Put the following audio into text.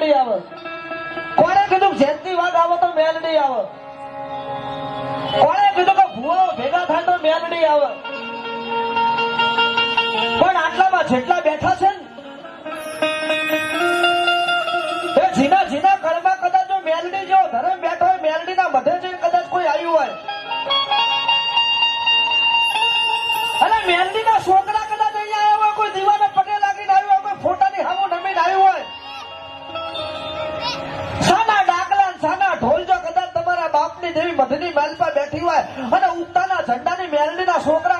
મેલડી આવે. કોણે કીધું જેતની વાત આવે તો મેલડી આવે? કોણે કીધું કે ભુવાઓ ભેગા થાય તો મેલડી આવે? પણ આટલામાં જેટલા બેઠા છે ને એ જીના જીના કળમાં કદાચ જો મેલડી જેવો ધર્મ બેઠો હોય, મેલડીના મધે જઈને કદાચ કોઈ આવ્યું હોય અને મેલડીના છોકરા કદાચ અહીંયા આવ્યા હોય, કોઈ દીવાને પગે લાગીને આવ્યું હોય, કોઈ ફોટાની હામું નમીને આવ્યું હોય, સાના ડાકલા સાના ઢોલ જો કદાચ તમારા બાપની દેવી મધની માલપા બેઠી હોય અને ઉગતાના ઝંડાની મેલડીના છોકરા